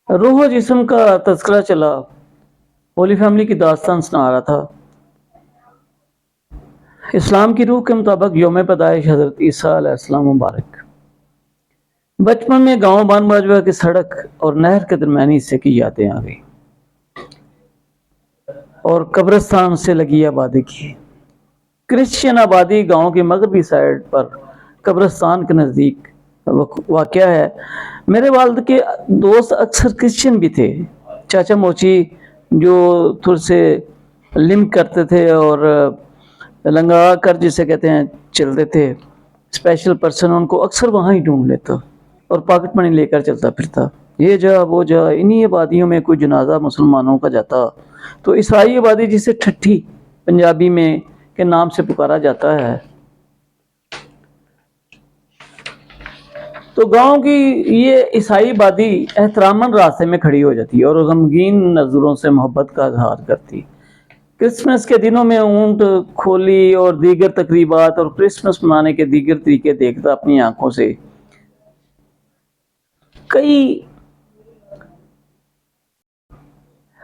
روح و جسم کا تذکرہ چلا، ہولی فیملی کی داستان سنا رہا تھا۔ اسلام کی روح کے مطابق یوم پیدائش حضرت عیسیٰ علیہ السلام مبارک۔ بچپن میں گاؤں بان باجوہ کی سڑک اور نہر کے درمیانی حصے کی یادیں آ گئی اور قبرستان سے لگی آبادی کی۔ کرسچین آبادی گاؤں کی مغربی سائڈ پر قبرستان کے نزدیک واقع ہے۔ میرے والد کے دوست اکثر کرسچین بھی تھے۔ چاچا موچی جو تھوڑے سے لمپ کرتے تھے اور لنگا کر جسے کہتے ہیں چلتے تھے، اسپیشل پرسن ان کو اکثر وہاں ہی ڈھونڈ لیتا اور پاکٹ منی لے کر چلتا پھرتا۔ یہ جا وہ جا، انہی آبادیوں میں کوئی جنازہ مسلمانوں کا جاتا تو عیسائی آبادی جسے ٹھٹھی پنجابی میں کے نام سے پکارا جاتا ہے، تو گاؤں کی یہ عیسائی آبادی احتراماً راستے میں کھڑی ہو جاتی اور غمگین نظروں سے محبت کا اظہار کرتی۔ کرسمس کے دنوں میں اونٹ کھولی اور دیگر تقریبات اور کرسمس منانے کے دیگر طریقے دیکھتا اپنی آنکھوں سے۔ کئی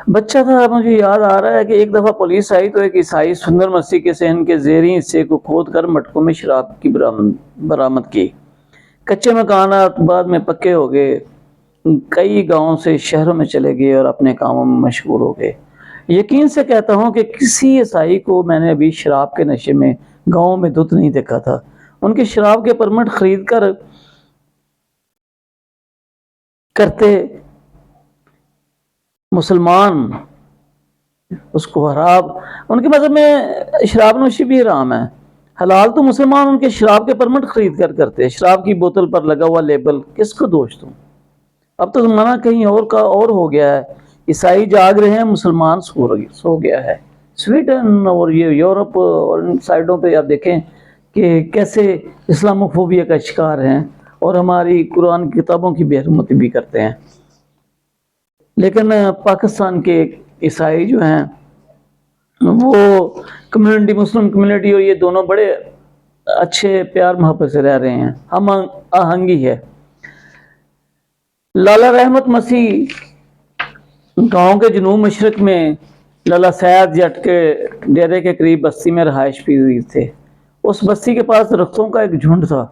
بچہ تھا، مجھے یاد آ رہا ہے کہ ایک دفعہ پولیس آئی تو ایک عیسائی سندر مسیح کے صحن کے زیریں حصے کو کھود کر مٹکوں میں شراب کی برآمد کی۔ کچے مکانات بعد میں پکے ہو گئے، کئی گاؤں سے شہروں میں چلے گئے اور اپنے کاموں میں مشغول ہو گئے۔ یقین سے کہتا ہوں کہ کسی عیسائی کو میں نے ابھی شراب کے نشے میں گاؤں میں دھت نہیں دیکھا تھا۔ ان کے شراب کے پرمٹ خرید کر کرتے مسلمان اس کو حرام، ان کے مذہب میں شراب نوشی بھی حرام ہے، حلال تو مسلمان ان کے شراب کے پرمٹ خرید کر کرتے۔ شراب کی بوتل پر لگا ہوا لیبل کس کو دوش دوں؟ اب تو زمانہ کہیں اور کا اور ہو گیا ہے۔ عیسائی جاگ رہے ہیں، مسلمان سو گیا ہے۔ سویڈن اور یہ یورپ اور ان سائڈوں پہ آپ دیکھیں کہ کیسے اسلاموفوبیا کا شکار ہیں اور ہماری قرآن کی کتابوں کی بے حرمتی بھی کرتے ہیں۔ لیکن پاکستان کے عیسائی جو ہیں وہ کمیونٹی، مسلم کمیونٹی اور یہ دونوں بڑے اچھے پیار محبت سے رہ رہے ہیں، ہم آہنگی ہے۔ لالا رحمت مسیح گاؤں کے جنوب مشرق میں لالا سید جٹ کے ڈیرے کے قریب بستی میں رہائش پذیر تھے۔ اس بستی کے پاس درختوں کا ایک جھنڈ تھا،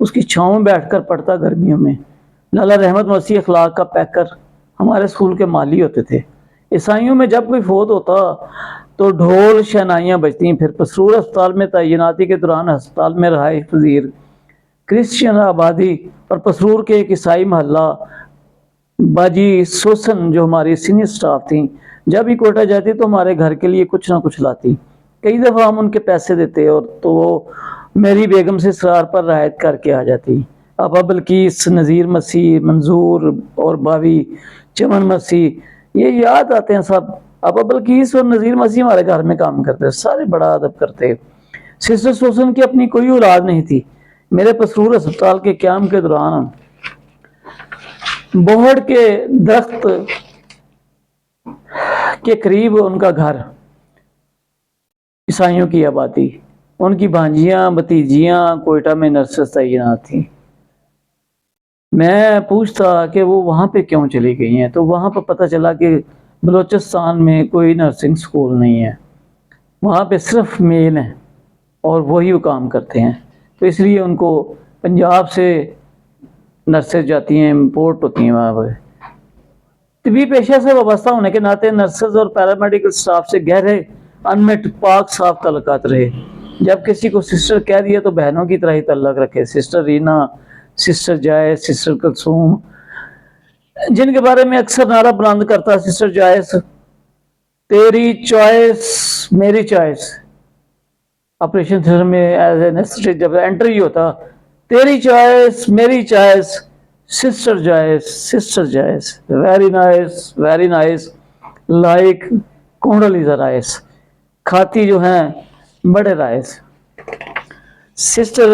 اس کی چھاؤں میں بیٹھ کر پڑھتا گرمیوں میں۔ لالا رحمت مسیح اخلاق کا پیکر ہمارے اسکول کے مالی ہوتے تھے۔ عیسائیوں میں جب کوئی فوت ہوتا تو ڈھول شہنائیاں بجتی، پھر پسرور ہسپتال میں تعیناتی کے دوران ہسپتال میں رہائش پذیر کرسچین آبادی اور پسرور کے ایک عیسائی محلہ باجی سوسن جو ہماری سینئر سٹاف تھیں، جب ہی کوئٹہ جاتی تو ہمارے گھر کے لیے کچھ نہ کچھ لاتی۔ کئی دفعہ ہم ان کے پیسے دیتے اور تو وہ میری بیگم سے اسرار پر رعایت کر کے آ جاتی۔ ابا بلقیس، نذیر مسیح، منظور اور باوی چمن مسیح یہ یاد آتے ہیں سب۔ ابا بلقیس اور نذیر مسیح ہمارے گھر میں کام کرتے، سارے بڑا ادب کرتے۔ سسٹر سوسن کی اپنی کوئی اولاد نہیں تھی۔ میرے پسرور ہسپتال کے قیام کے دوران بوہڑ کے درخت کے قریب ان کا گھر، عیسائیوں کی آبادی، ان کی بھانجیاں بھتیجیاں کوئٹہ میں نرسز تعینات تھیں۔ میں پوچھتا کہ وہ وہاں پہ کیوں چلی گئی ہیں تو وہاں پہ پتہ چلا کہ بلوچستان میں کوئی نرسنگ سکول نہیں ہے، وہاں پہ صرف میل ہیں اور وہی وہ کام کرتے ہیں، تو اس لیے ان کو پنجاب سے نرسز جاتی ہیں، امپورٹ ہوتی ہیں وہاں پہ۔ طبی پیشہ سے وابستہ ہونے کے ناطے نرسز اور پیرامیڈیکل سٹاف سے گہرے انمٹ پاک صاف تعلقات رہے۔ جب کسی کو سسٹر کہہ دیا تو بہنوں کی طرح ہی تعلق رکھے، سسٹر رینا، سسٹر جائز، سسٹر کلثوم، جن کے بارے میں اکثر نعرہ بلند کرتا سسٹر جائز، تیری چوائس میری چوائس۔ آپریشن تھیٹر میں ایز اے انیسٹھیٹک جب انٹری ہوتا، تیری چوائس میری چوائس، سسٹر جائز، سسٹر جائز، very nice like Condoleezza rice, کھاتی جو ہیں بڑے رائس۔ سسٹر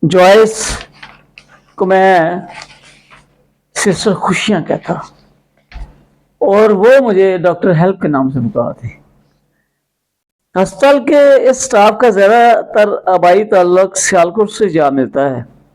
جوائس کو میں سسٹر خوشیاں کہتا اور وہ مجھے ڈاکٹر ہیلپ کے نام سے پکارتے۔ ہسپتال کے اس سٹاف کا زیادہ تر آبائی تعلق سیالکوٹ سے جا ملتا ہے۔